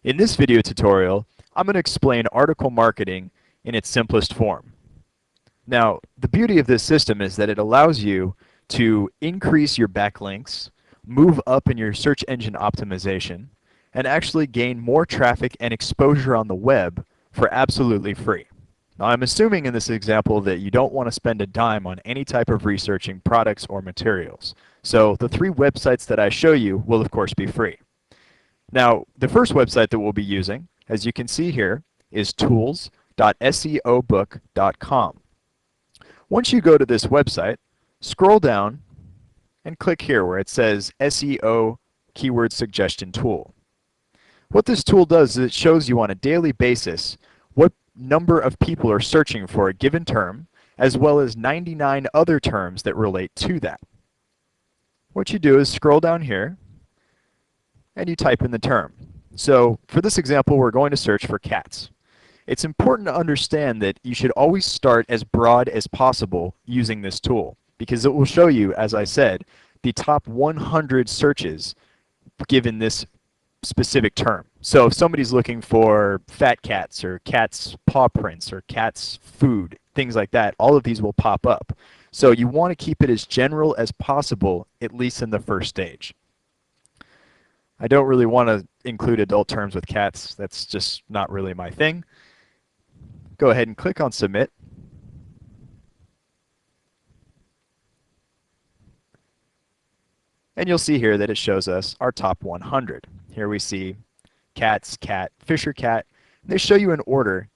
In this video tutorial, I'm going to explain article marketing in its simplest form. Now, the beauty of this system is that it allows you to increase your backlinks, move up in your search engine optimization, and actually gain more traffic and exposure on the web for absolutely free. Now, I'm assuming in this example that you don't want to spend a dime on any type of researching products or materials. So the 3 websites that I show you will of course be free. Now, the first website that we'll be using, as you can see here, is tools.seobook.com. Once you go to this website, scroll down and click here where it says SEO Keyword Suggestion Tool. What this tool does is it shows you on a daily basis what number of people are searching for a given term, as well as 99 other terms that relate to that. What you do is scroll down here and you type in the term. So for this example, we're going to search for cats. It's important to understand that you should always start as broad as possible using this tool, because it will show you, as I said, the top 100 searches given this specific term. So if somebody's looking for fat cats or cat's paw prints or cat's food, things like that, all of these will pop up. So you want to keep it as general as possible, at least in the first stage. I don't really want to include adult terms with cats. That's just not really my thing. Go ahead and click on Submit. And you'll see here that it shows us our top 100. Here we see cats, cat, Fisher cat. They show you an order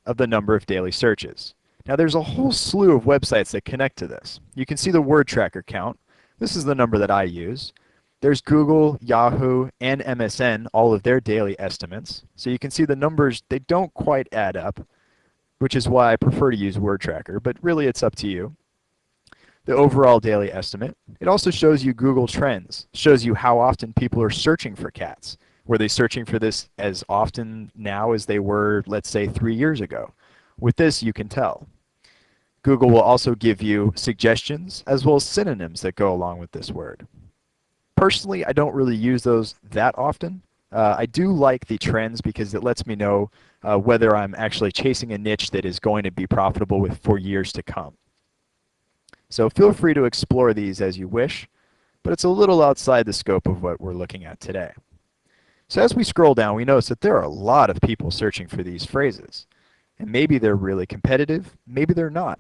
of the number of daily searches. Now there's a whole slew of websites that connect to this. You can see the word tracker count. This is the number that I use. There's Google, Yahoo, and MSN, all of their daily estimates. So you can see the numbers, they don't quite add up, which is why I prefer to use Word Tracker, but really it's up to you. The overall daily estimate. It also shows you Google Trends, shows you how often people are searching for cats. Were they searching for this as often now as they were, let's say, 3 years ago? With this, you can tell. Google will also give you suggestions as well as synonyms that go along with this word. Personally, I don't really use those that often. I do like the trends because it lets me know whether I'm actually chasing a niche that is going to be profitable for years to come. So feel free to explore these as you wish, but it's a little outside the scope of what we're looking at today. So as we scroll down, we notice that there are a lot of people searching for these phrases. And maybe they're really competitive, maybe they're not.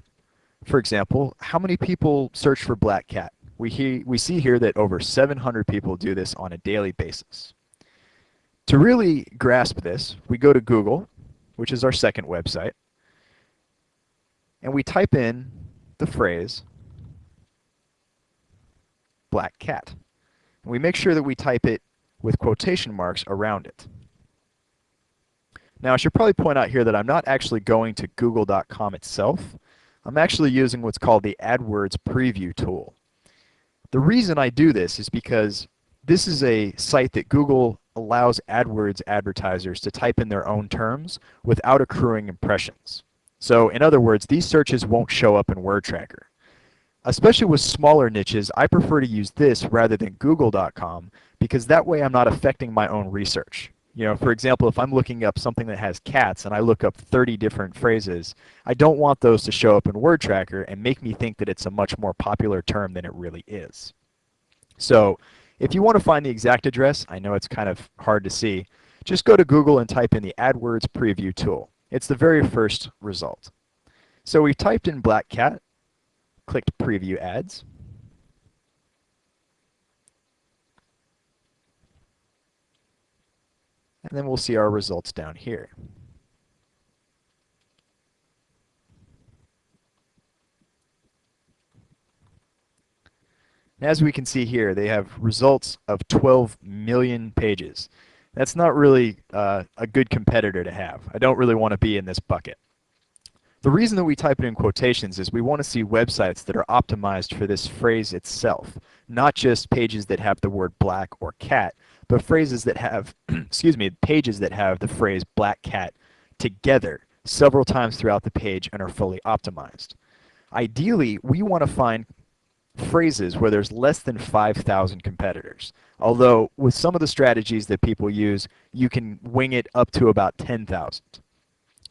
For example, how many people search for black cat? We see here that over 700 people do this on a daily basis. To really grasp this, we go to Google, which is our second website, and we type in the phrase black cat. And we make sure that we type it with quotation marks around it. Now I should probably point out here that I'm not actually going to google.com itself. I'm actually using what's called the AdWords Preview tool. The reason I do this is because this is a site that Google allows AdWords advertisers to type in their own terms without accruing impressions. So in other words, these searches won't show up in Word Tracker. Especially with smaller niches, I prefer to use this rather than google.com because that way I'm not affecting my own research. You know, for example, if I'm looking up something that has cats and I look up 30 different phrases, I don't want those to show up in Word Tracker and make me think that it's a much more popular term than it really is. So if you want to find the exact address, I know it's kind of hard to see, just go to Google and type in the AdWords Preview tool. It's the very first result. So we typed in black cat, clicked Preview Ads. And then we'll see our results down here. And as we can see here, they have results of 12 million pages. That's not really a good competitor to have. I don't really want to be in this bucket. The reason that we type it in quotations is we want to see websites that are optimized for this phrase itself, not just pages that have the word black or cat, but phrases that have, excuse me, pages that have the phrase black cat together several times throughout the page and are fully optimized. Ideally, we want to find phrases where there's less than 5,000 competitors. Although with some of the strategies that people use, you can wing it up to about 10,000.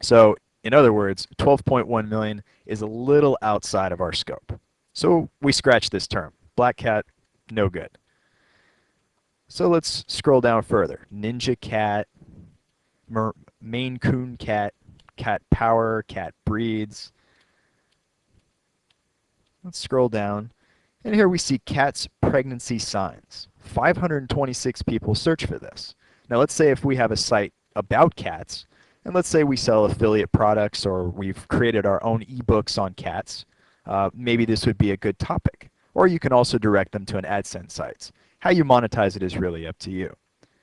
So in other words, 12.1 million is a little outside of our scope. So we scratch this term. Black cat, no good. So let's scroll down further. Ninja cat, Maine Coon cat, cat power, cat breeds. Let's scroll down. And here we see cat's pregnancy signs. 526 people search for this. Now let's say if we have a site about cats, and let's say we sell affiliate products or we've created our own ebooks on cats, maybe this would be a good topic. Or you can also direct them to an AdSense site. How you monetize it is really up to you.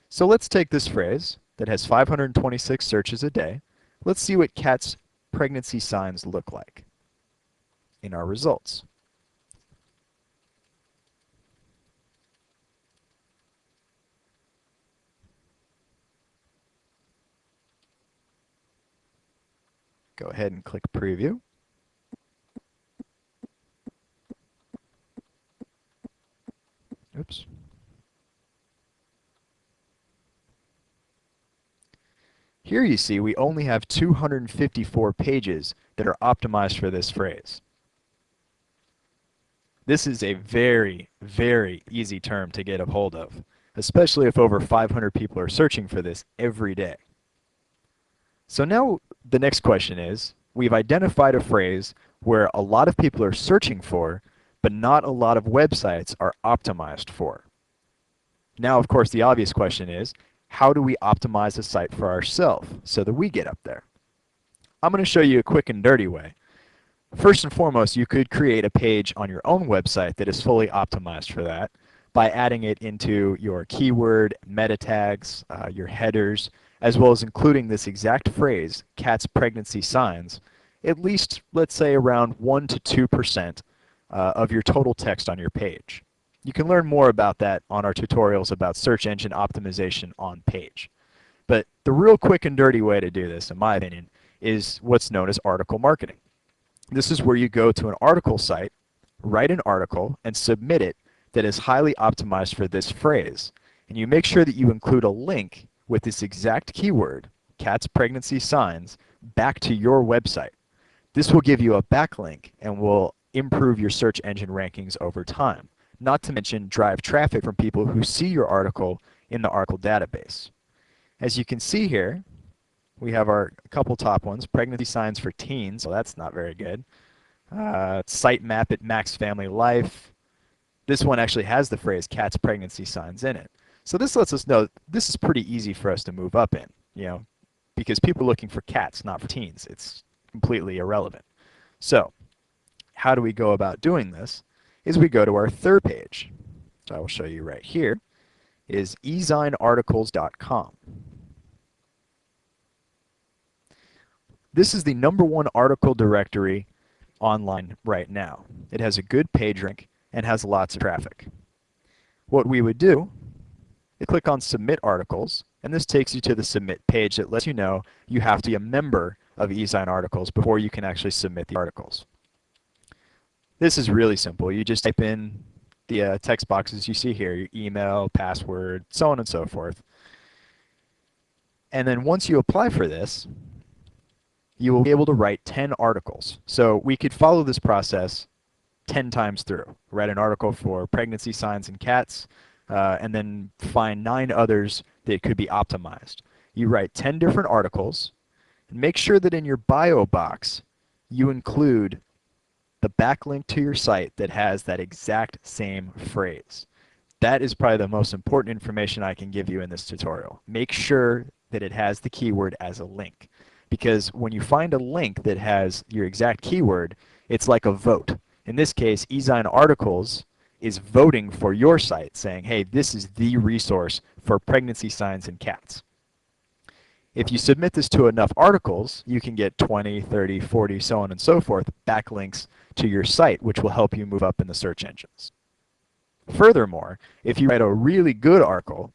So let's take this phrase that has 526 searches a day. Let's see what cat's pregnancy signs look like in our results. Go ahead and click preview. Oops. Here you see we only have 254 pages that are optimized for this phrase. This is a very, very easy term to get a hold of, especially if over 500 people are searching for this every day. So now the next question is, we've identified a phrase where a lot of people are searching for, but not a lot of websites are optimized for. Now, of course, the obvious question is, how do we optimize a site for ourselves so that we get up there? I'm going to show you a quick and dirty way. First and foremost, you could create a page on your own website that is fully optimized for that by adding it into your keyword, meta tags, your headers, as well as including this exact phrase, cat's pregnancy signs, at least, let's say, around 1 to 2% of your total text on your page. You can learn more about that on our tutorials about search engine optimization on page. But the real quick and dirty way to do this, in my opinion, is what's known as article marketing. This is where you go to an article site, write an article, and submit it that is highly optimized for this phrase. And you make sure that you include a link with this exact keyword, cat's pregnancy signs, back to your website. This will give you a backlink and will improve your search engine rankings over time. Not to mention drive traffic from people who see your article in the article database. As you can see here, we have our couple top ones, pregnancy signs for teens, so that's not very good. Site map at Max Family Life. This one actually has the phrase cat's pregnancy signs in it. So this lets us know this is pretty easy for us to move up in, because people are looking for cats, not for teens. It's completely irrelevant. So how do we go about doing this? Is we go to our third page, so I will show you right here, is ezinearticles.com. This is the #1 article directory online right now. It has a good page rank and has lots of traffic. What we would do is click on Submit Articles, and this takes you to the Submit page that lets you know you have to be a member of Ezine Articles before you can actually submit the articles. This is really simple. You just type in the text boxes you see here, your email, password, so on and so forth. And then once you apply for this, you will be able to write 10 articles. So we could follow this process 10 times through. Write an article for pregnancy signs in cats, and then find 9 others that could be optimized. You write 10 different articles, and make sure that in your bio box you include the backlink to your site that has that exact same phrase. That is probably the most important information I can give you in this tutorial. Make sure that it has the keyword as a link. Because when you find a link that has your exact keyword, it's like a vote. In this case, Ezine Articles is voting for your site, saying, hey, this is the resource for pregnancy signs in cats. If you submit this to enough articles, you can get 20, 30, 40, so on and so forth, backlinks to your site, which will help you move up in the search engines. Furthermore, if you write a really good article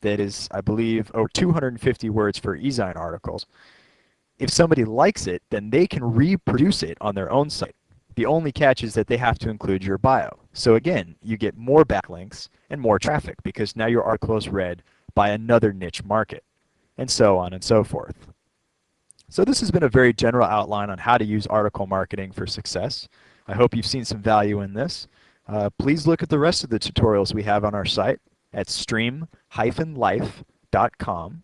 that is, I believe, over 250 words for Ezine Articles, if somebody likes it, then they can reproduce it on their own site. The only catch is that they have to include your bio. So again, you get more backlinks and more traffic because now your article is read by another niche market, and so on and so forth. So this has been a very general outline on how to use article marketing for success. I hope you've seen some value in this. Please look at the rest of the tutorials we have on our site at stream-life.com.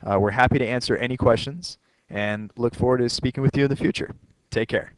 We're happy to answer any questions and look forward to speaking with you in the future. Take care.